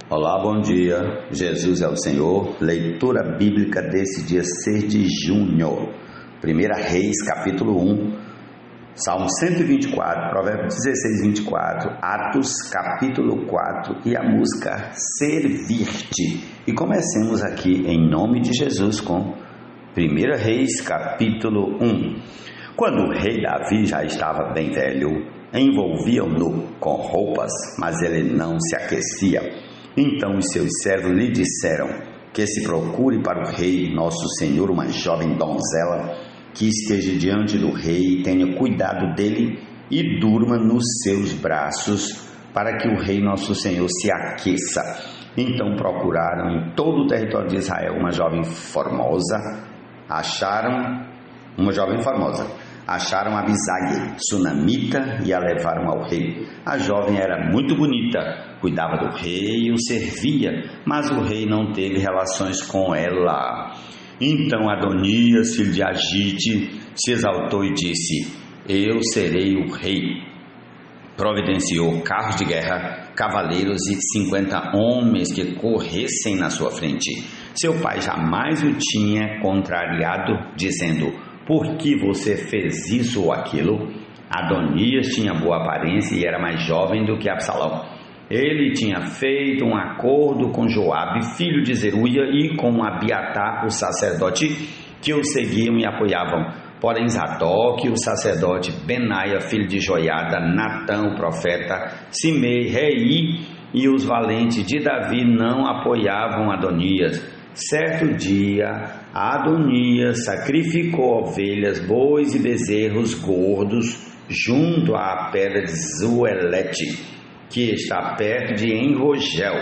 Olá, bom dia. Jesus é o Senhor. Leitura bíblica desse dia 6 de junho. 1 Reis, capítulo 1, Salmo 124, Provérbios 16, 24, Atos, capítulo 4 e a música Servir-te. E comecemos aqui em nome de Jesus com 1 Reis, capítulo 1. Quando o rei Davi já estava bem velho, envolviam-no com roupas, mas ele não se aquecia. Então os seus servos lhe disseram que se procure para o rei, nosso senhor, uma jovem donzela que esteja diante do rei, tenha cuidado dele e durma nos seus braços, para que o rei, nosso senhor, se aqueça. Então procuraram em todo o território de Israel uma jovem formosa, acharam Abisag, sunamita, e a levaram ao rei. A jovem era muito bonita, cuidava do rei e o servia, mas o rei não teve relações com ela. Então Adonias, filho de Agite, se exaltou e disse: eu serei o rei. Providenciou carros de guerra, cavaleiros e 50 homens que corressem na sua frente. Seu pai jamais o tinha contrariado, dizendo: por que você fez isso ou aquilo? Adonias tinha boa aparência e era mais jovem do que Absalão. Ele tinha feito um acordo com Joabe, filho de Zeruia, e com Abiatar, o sacerdote, que o seguiam e apoiavam. Porém Zadok, o sacerdote, Benaia, filho de Joiada, Natã, o profeta, Simei, rei, e os valentes de Davi não apoiavam Adonias. Certo dia, Adonias sacrificou ovelhas, bois e bezerros gordos junto à pedra de Zoelete, que está perto de Enrogel.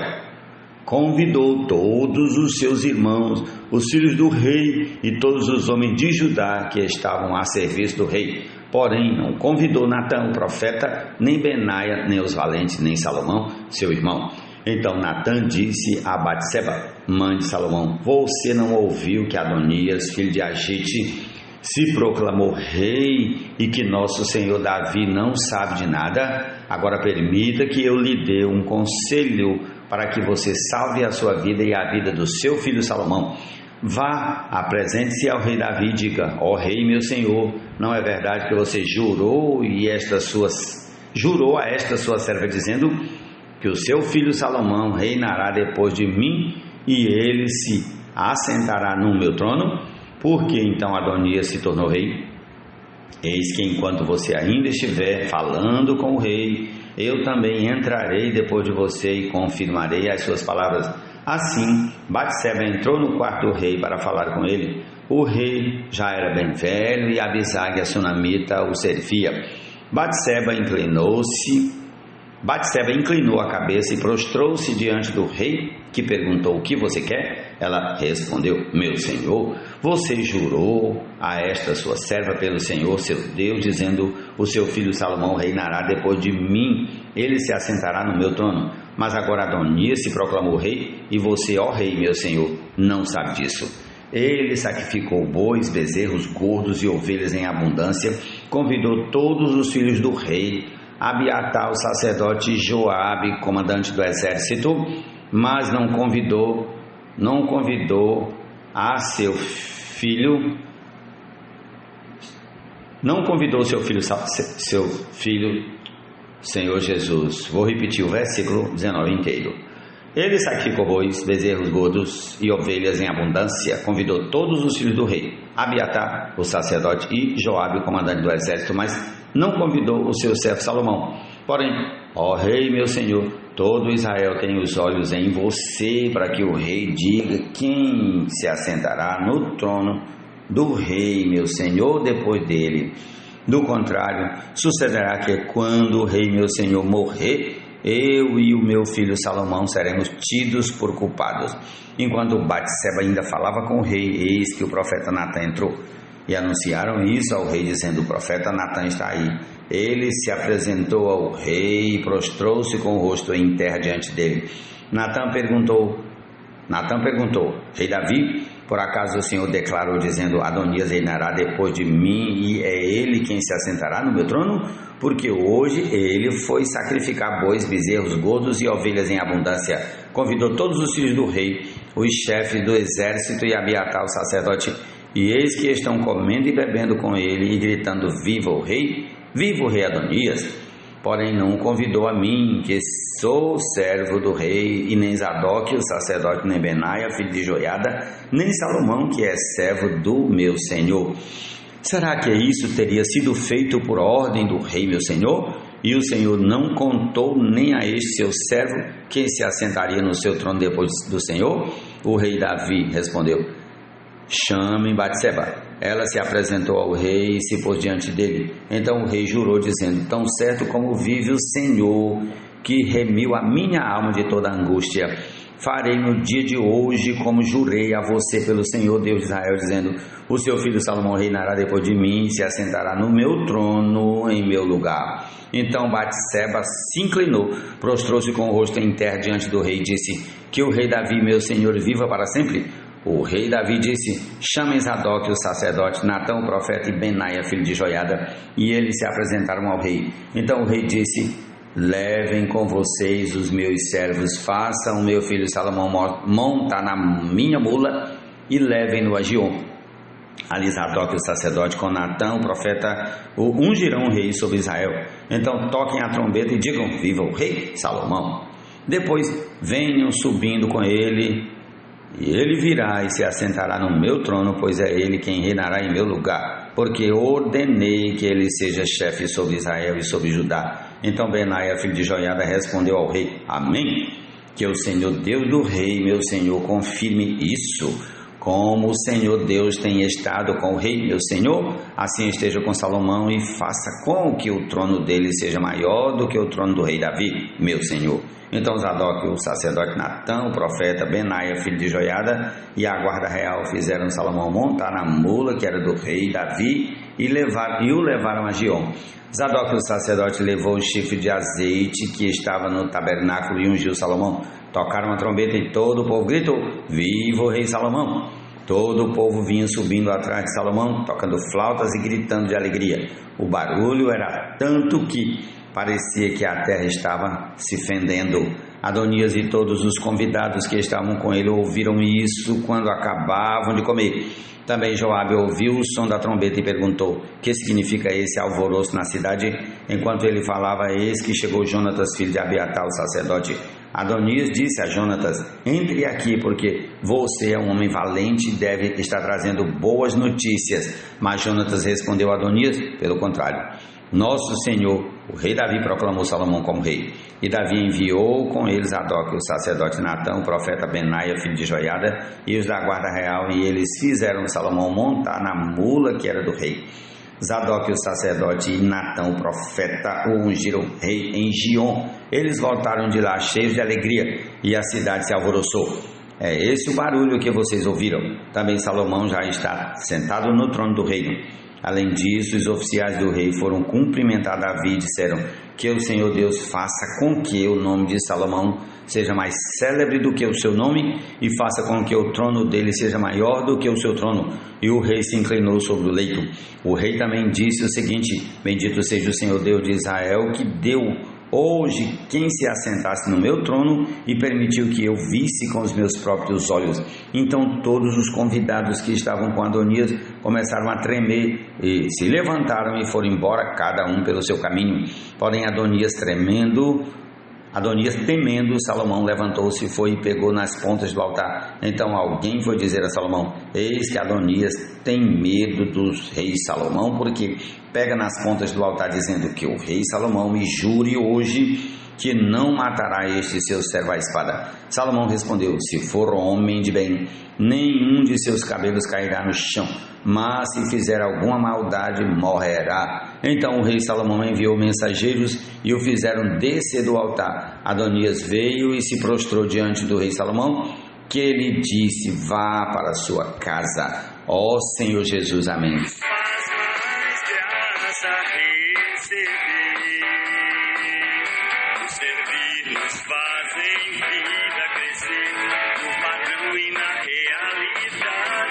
Convidou todos os seus irmãos, os filhos do rei e todos os homens de Judá que estavam a serviço do rei. Porém, não convidou Natã, o profeta, nem Benaia, nem os valentes, nem Salomão, seu irmão. Então Natã disse a Batseba, mãe de Salomão: você não ouviu que Adonias, filho de Agite, se proclamou rei e que nosso senhor Davi não sabe de nada? Agora permita que eu lhe dê um conselho para que você salve a sua vida e a vida do seu filho Salomão. Vá, apresente-se ao rei Davi e diga: ó rei, meu senhor, não é verdade que você jurou a esta sua serva, dizendo que o seu filho Salomão reinará depois de mim e ele se assentará no meu trono? Por que então Adonias se tornou rei? Eis que enquanto você ainda estiver falando com o rei, eu também entrarei depois de você e confirmarei as suas palavras. Assim, Batseba entrou no quarto do rei para falar com ele. O rei já era bem velho e Abisag, a sunamita, o servia. Batseba inclinou a cabeça e prostrou-se diante do rei, que perguntou: o que você quer? Ela respondeu: meu senhor, você jurou a esta sua serva pelo Senhor seu Deus, dizendo: o seu filho Salomão reinará depois de mim, ele se assentará no meu trono. Mas agora Adonias se proclamou rei, e você, ó rei, meu senhor, não sabe disso. Ele sacrificou bois, bezerros gordos e ovelhas em abundância, convidou todos os filhos do rei, Abiatar, o sacerdote, Joabe, comandante do exército, mas não convidou seu filho Senhor Jesus. Vou repetir o versículo 19 inteiro. Ele sacrificou bois, bezerros gordos e ovelhas em abundância, convidou todos os filhos do rei, Abiatar, o sacerdote, e Joabe, o comandante do exército, mas não convidou o seu servo Salomão. Porém, ó rei, meu senhor, todo Israel tem os olhos em você, para que o rei diga quem se assentará no trono do rei, meu senhor, depois dele. Do contrário, sucederá que quando o rei, meu senhor, morrer, eu e o meu filho Salomão seremos tidos por culpados. Enquanto Batseba ainda falava com o rei, eis que o profeta Natã entrou. E anunciaram isso ao rei, dizendo: o profeta Natã está aí. Ele se apresentou ao rei e prostrou-se com o rosto em terra diante dele. Natã perguntou: rei Davi, Por acaso o Senhor declarou dizendo: Adonias reinará depois de mim e é ele quem se assentará no meu trono? Porque hoje ele foi sacrificar bois, bezerros, gordos e ovelhas em abundância. Convidou todos os filhos do rei, os chefes do exército e Abiatar o sacerdote, e eis que estão comendo e bebendo com ele e gritando: Viva o rei! Viva o rei Adonias! Porém não o convidou a mim, que sou servo do rei, e nem Zadok, o sacerdote, nem Benaia, filho de Joiada, nem Salomão, que é servo do meu senhor. Será que isso teria sido feito por ordem do rei, meu senhor? E o Senhor não contou nem a este seu servo, que se assentaria no seu trono depois do Senhor? O rei Davi respondeu: Chamem Batseba. Ela se apresentou ao rei e se pôs diante dele. Então o rei jurou, dizendo: Tão certo como vive o Senhor, que remiu a minha alma de toda angústia, farei no dia de hoje como jurei a você pelo Senhor Deus de Israel, dizendo: O seu filho Salomão reinará depois de mim e se assentará no meu trono em meu lugar. Então Batseba se inclinou, prostrou-se com o rosto em terra diante do rei e disse: Que o rei Davi, meu senhor, viva para sempre. O rei Davi disse: Chamem Zadok, o sacerdote, Natão, o profeta, e Benaia, filho de Joiada. E eles se apresentaram ao rei. Então o rei disse: Levem com vocês os meus servos, façam meu filho Salomão montar na minha mula e levem-no a Giom. Ali Zadok, o sacerdote, com Natão, o profeta, o ungirão o rei sobre Israel. Então toquem a trombeta e digam: Viva o rei Salomão. Depois venham subindo com ele, e ele virá e se assentará no meu trono, pois é ele quem reinará em meu lugar, porque ordenei que ele seja chefe sobre Israel e sobre Judá. Então Benaia, filho de Joiada, respondeu ao rei: Amém. Que o Senhor Deus do rei, meu senhor, confirme isso. Como o Senhor Deus tem estado com o rei, meu senhor, assim esteja com Salomão e faça com que o trono dele seja maior do que o trono do rei Davi, meu senhor. Então Zadok, o sacerdote, Natão, o profeta, Benaia, filho de Joiada, e a guarda real fizeram Salomão montar na mula que era do rei Davi e o levaram a Giom. Zadok, o sacerdote, levou o chifre de azeite que estava no tabernáculo e ungiu Salomão. Tocaram a trombeta e todo o povo gritou: Viva o rei Salomão! Todo o povo vinha subindo atrás de Salomão, tocando flautas e gritando de alegria. O barulho era tanto que parecia que a terra estava se fendendo. Adonias e todos os convidados que estavam com ele ouviram isso quando acabavam de comer. Também Joabe ouviu o som da trombeta e perguntou: Que significa esse alvoroço na cidade? Enquanto ele falava, eis que chegou Jonatas, filho de Abiatar, o sacerdote. Adonias disse a Jonatas: Entre aqui, porque você é um homem valente e deve estar trazendo boas notícias. Mas Jonatas respondeu a Adonias: Pelo contrário, nosso senhor, o rei Davi, proclamou Salomão como rei. E Davi enviou com eles Zadok, o sacerdote, Natão, o profeta, Benaia, filho de Joiada, e os da guarda real, e eles fizeram Salomão montar na mula que era do rei. Zadok, o sacerdote, e Natão, o profeta, o ungiram rei em Giom. Eles voltaram de lá cheios de alegria, e a cidade se alvoroçou. É esse o barulho que vocês ouviram. Também Salomão já está sentado no trono do reino. Além disso, os oficiais do rei foram cumprimentar Davi e disseram: Que o Senhor Deus faça com que o nome de Salomão seja mais célebre do que o seu nome e faça com que o trono dele seja maior do que o seu trono. E o rei se inclinou sobre o leito. O rei também disse o seguinte: Bendito seja o Senhor Deus de Israel, que deu hoje quem se assentasse no meu trono e permitiu que eu visse com os meus próprios olhos. Então todos os convidados que estavam com Adonias começaram a tremer e se levantaram e foram embora, cada um pelo seu caminho. Porém Adonias temendo, Salomão levantou-se, foi e pegou nas pontas do altar. Então alguém foi dizer a Salomão: Eis que Adonias tem medo do rei Salomão, porque pega nas pontas do altar, dizendo que o rei Salomão me jure hoje que não matará este seu servo à espada. Salomão respondeu: Se for homem de bem, nenhum de seus cabelos cairá no chão, mas se fizer alguma maldade, morrerá. Então o rei Salomão enviou mensageiros e o fizeram descer do altar. Adonias veio e se prostrou diante do rei Salomão, que ele disse: Vá para a sua casa, ó Senhor Jesus. Amém. Nos fazem vida crescer no padrão e na realidade.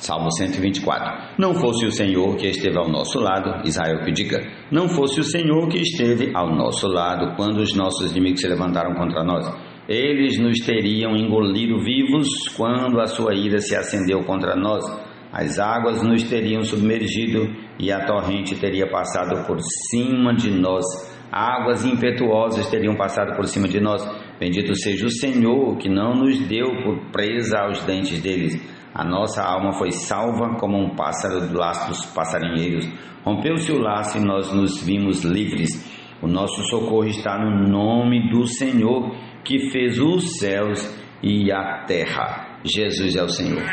Salmo 124. Não fosse o Senhor que esteve ao nosso lado, Israel que diga, não fosse o Senhor que esteve ao nosso lado quando os nossos inimigos se levantaram contra nós. Eles nos teriam engolido vivos quando a sua ira se acendeu contra nós. As águas nos teriam submergido e a torrente teria passado por cima de nós. Águas impetuosas teriam passado por cima de nós. Bendito seja o Senhor que não nos deu por presa aos dentes deles. A nossa alma foi salva como um pássaro do laço dos passarinheiros. Rompeu-se o laço e nós nos vimos livres. O nosso socorro está no nome do Senhor, que fez os céus e a terra. Jesus é o Senhor. E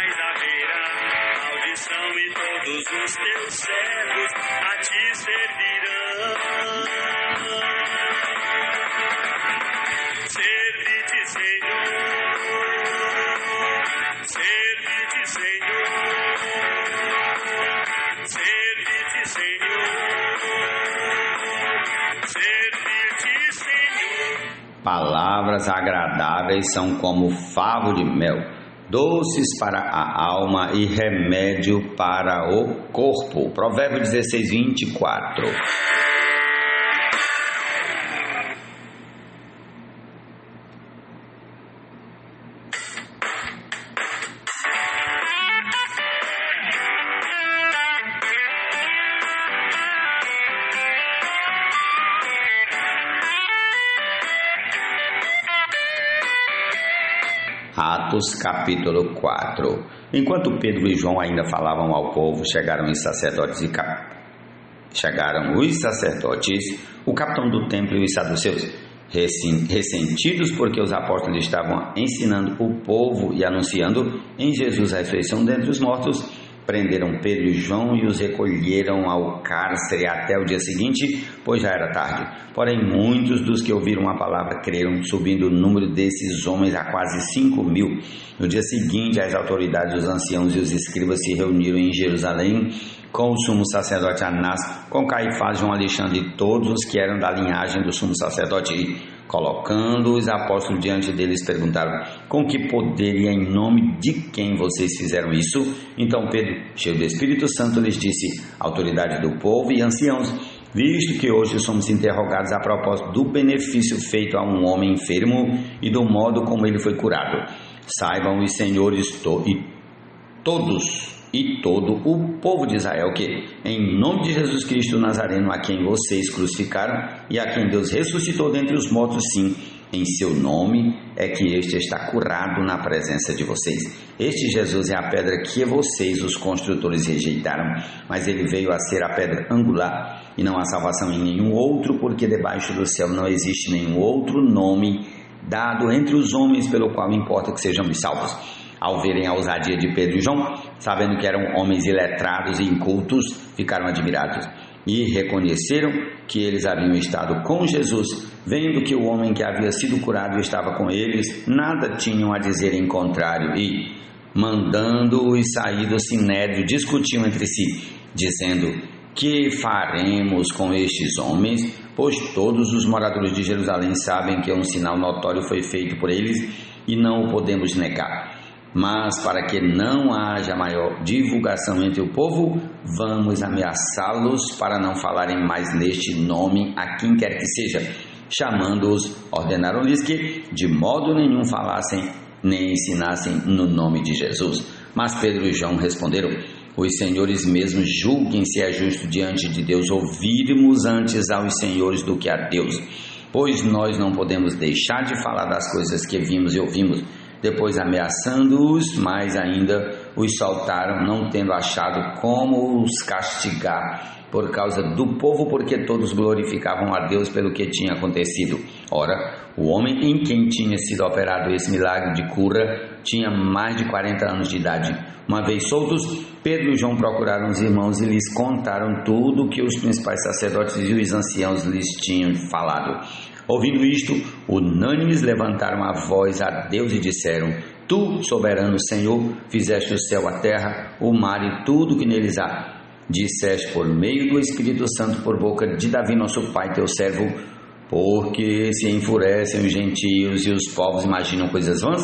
todos os teus servos a ti servirão. Serve-te, Senhor. Serve-te, Senhor. Serve-te, Senhor. Serve-te, Senhor. Palavras agradáveis são como favo de mel, doces para a alma e remédio para o corpo. Provérbios 16, 24. Atos capítulo 4. Enquanto Pedro e João ainda falavam ao povo, chegaram os sacerdotes, o capitão do templo e os saduceus, ressentidos porque os apóstolos estavam ensinando o povo e anunciando em Jesus a ressurreição dentre os mortos, prenderam Pedro e João e os recolheram ao cárcere até o dia seguinte, pois já era tarde. Porém, muitos dos que ouviram a palavra creram, subindo o número desses homens a quase 5.000. No dia seguinte, as autoridades, os anciãos e os escribas se reuniram em Jerusalém com o sumo sacerdote Anás, com Caifás, João Alexandre e todos os que eram da linhagem do sumo sacerdote. E, colocando os apóstolos diante deles, perguntaram: com que poder e em nome de quem vocês fizeram isso? Então Pedro, cheio do Espírito Santo, lhes disse: autoridade do povo e anciãos, visto que hoje somos interrogados a propósito do benefício feito a um homem enfermo e do modo como ele foi curado, saibam os senhores todo o povo de Israel que, em nome de Jesus Cristo Nazareno, a quem vocês crucificaram e a quem Deus ressuscitou dentre os mortos, sim, em seu nome é que este está curado na presença de vocês. Este Jesus é a pedra que vocês, os construtores, rejeitaram, mas ele veio a ser a pedra angular, e não há salvação em nenhum outro, porque debaixo do céu não existe nenhum outro nome dado entre os homens pelo qual importa que sejamos salvos. Ao verem a ousadia de Pedro e João, sabendo que eram homens iletrados e incultos, ficaram admirados e reconheceram que eles haviam estado com Jesus. Vendo que o homem que havia sido curado estava com eles, nada tinham a dizer em contrário e, mandando-os sair do sinédrio, discutiam entre si, dizendo: que faremos com estes homens? Pois todos os moradores de Jerusalém sabem que um sinal notório foi feito por eles e não o podemos negar. Mas para que não haja maior divulgação entre o povo, vamos ameaçá-los para não falarem mais neste nome a quem quer que seja. Chamando-os, ordenaram-lhes que de modo nenhum falassem nem ensinassem no nome de Jesus. Mas Pedro e João responderam: os senhores mesmos julguem se é justo diante de Deus ouvirmos antes aos senhores do que a Deus, pois nós não podemos deixar de falar das coisas que vimos e ouvimos. Depois, ameaçando-os mais ainda, os soltaram, não tendo achado como os castigar por causa do povo, porque todos glorificavam a Deus pelo que tinha acontecido. Ora, o homem em quem tinha sido operado esse milagre de cura tinha mais de 40 anos de idade. Uma vez soltos, Pedro e João procuraram os irmãos e lhes contaram tudo o que os principais sacerdotes e os anciãos lhes tinham falado. Ouvindo isto, unânimes levantaram a voz a Deus e disseram: tu, soberano Senhor, fizeste o céu, a terra, o mar e tudo que neles há. Disseste por meio do Espírito Santo por boca de Davi nosso pai, teu servo: porque se enfurecem os gentios e os povos imaginam coisas vãs,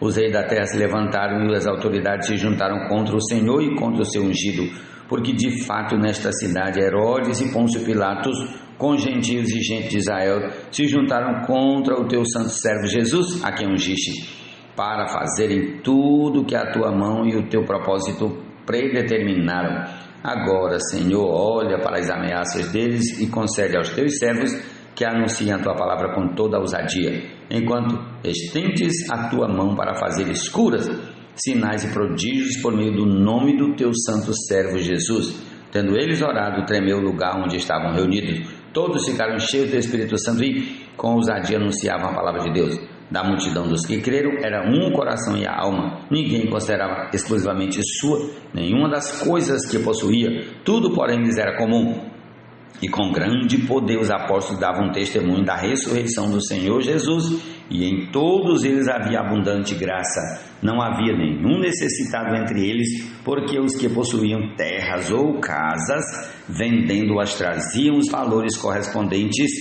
Os reis da terra se levantaram e as autoridades se juntaram contra o Senhor e contra o seu ungido, porque de fato nesta cidade Herodes e Pôncio Pilatos, com gentios e gente de Israel, se juntaram contra o teu santo servo Jesus, a quem ungiste, para fazerem tudo o que a tua mão e o teu propósito predeterminaram. Agora, Senhor, olha para as ameaças deles e concede aos teus servos que anunciem a tua palavra com toda a ousadia, enquanto estendes a tua mão para fazer curas, sinais e prodígios por meio do nome do teu santo servo Jesus. Tendo eles orado, tremeu o lugar onde estavam reunidos. Todos ficaram cheios do Espírito Santo e com ousadia anunciavam a palavra de Deus. Da multidão dos que creram era um coração e a alma. Ninguém considerava exclusivamente sua nenhuma das coisas que possuía. Tudo, porém, lhes era comum. E com grande poder os apóstolos davam testemunho da ressurreição do Senhor Jesus, e em todos eles havia abundante graça. Não havia nenhum necessitado entre eles, porque os que possuíam terras ou casas, vendendo-as, traziam os valores correspondentes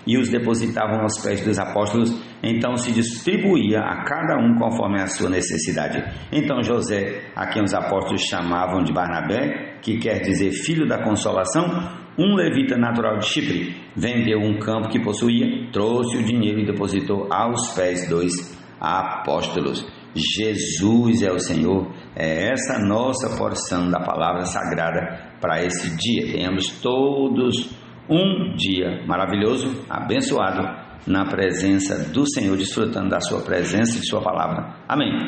e os depositavam aos pés dos apóstolos. Então se distribuía a cada um conforme a sua necessidade. Então José, a quem os apóstolos chamavam de Barnabé, que quer dizer filho da consolação, um levita natural de Chipre, vendeu um campo que possuía, trouxe o dinheiro e depositou aos pés dos apóstolos. Jesus é o Senhor. É essa nossa porção da palavra sagrada para esse dia. Tenhamos todos um dia maravilhoso, abençoado, na presença do Senhor, desfrutando da sua presença e de sua palavra. Amém. O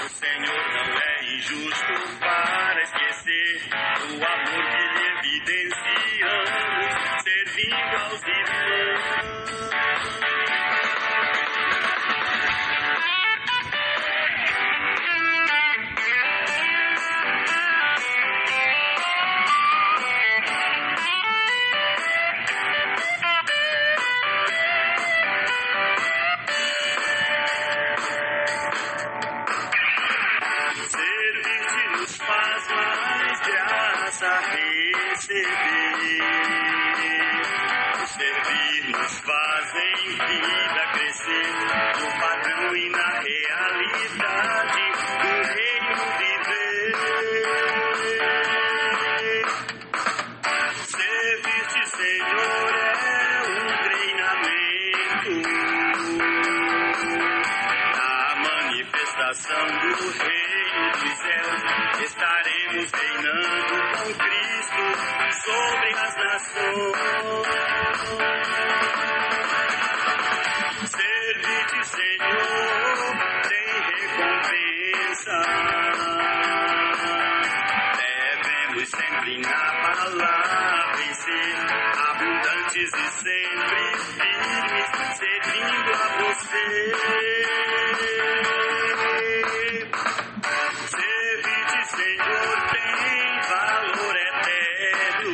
Senhor não é injusto para esquecer o amor que lhe evidenciamos, servindo aos irmãos. Servir nos fazem vida crescer no padrão e na realidade do reino viver. Servir-te, Senhor, é um treinamento na manifestação do reino dos céus. Estaremos reinando com Cristo sobre as nações. Servir-te, Senhor, tem recompensa. Devemos sempre na palavra e ser abundantes e sempre firmes, servindo a você. Servir-te, Senhor, tem valor eterno.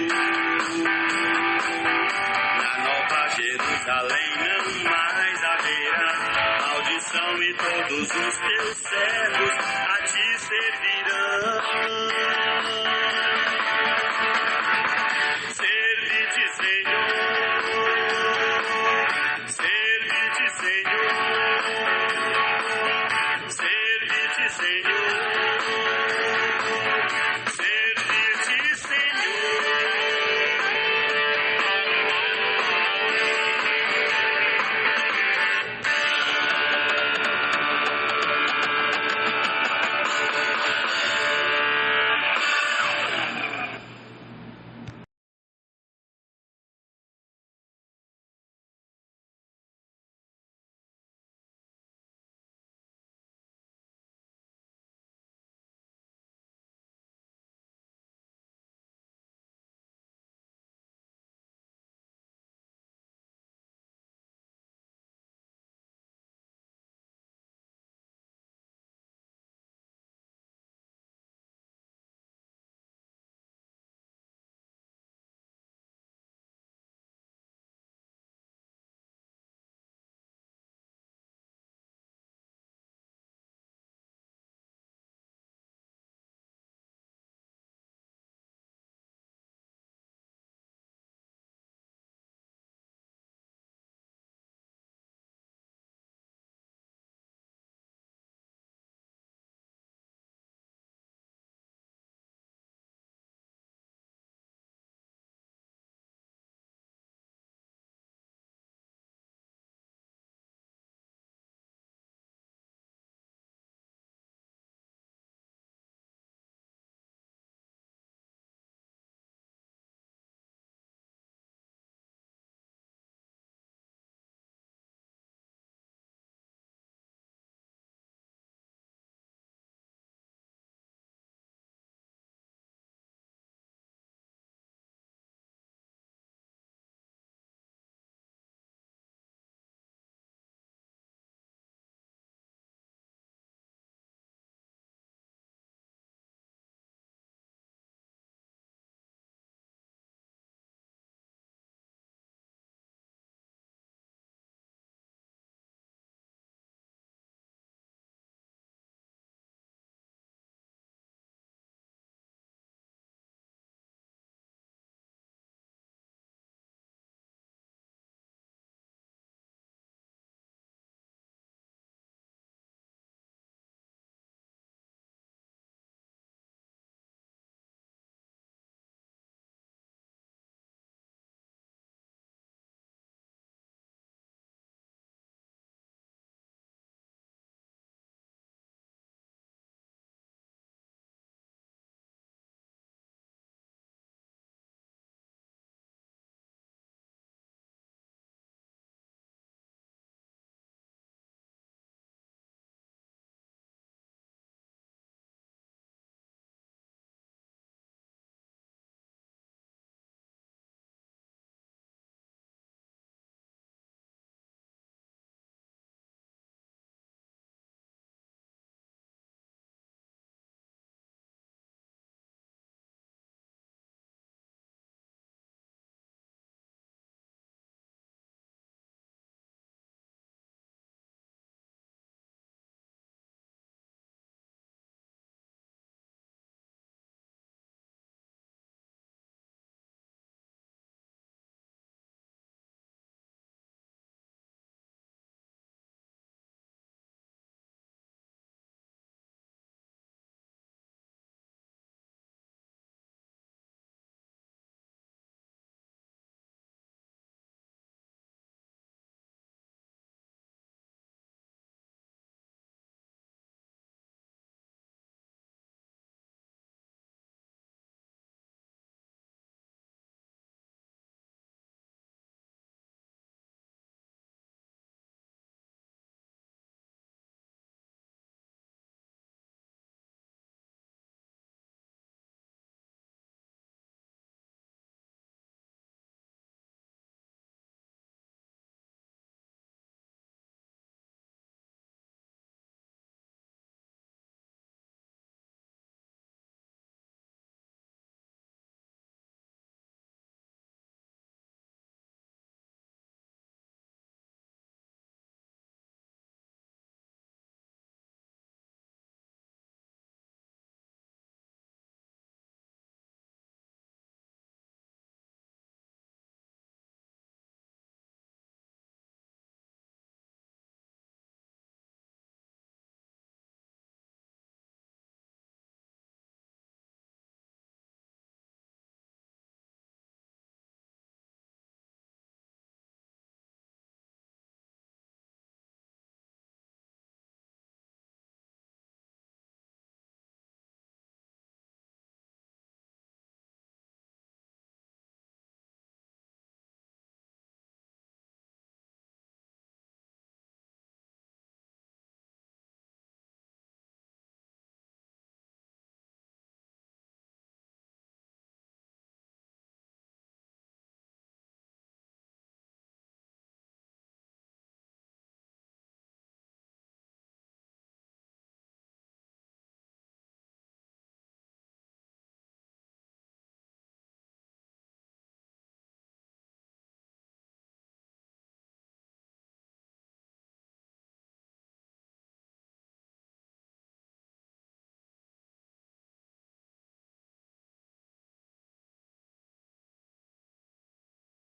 Na Nova Jerusalém não mais haverá maldição e todos os teus servos a ti servirão.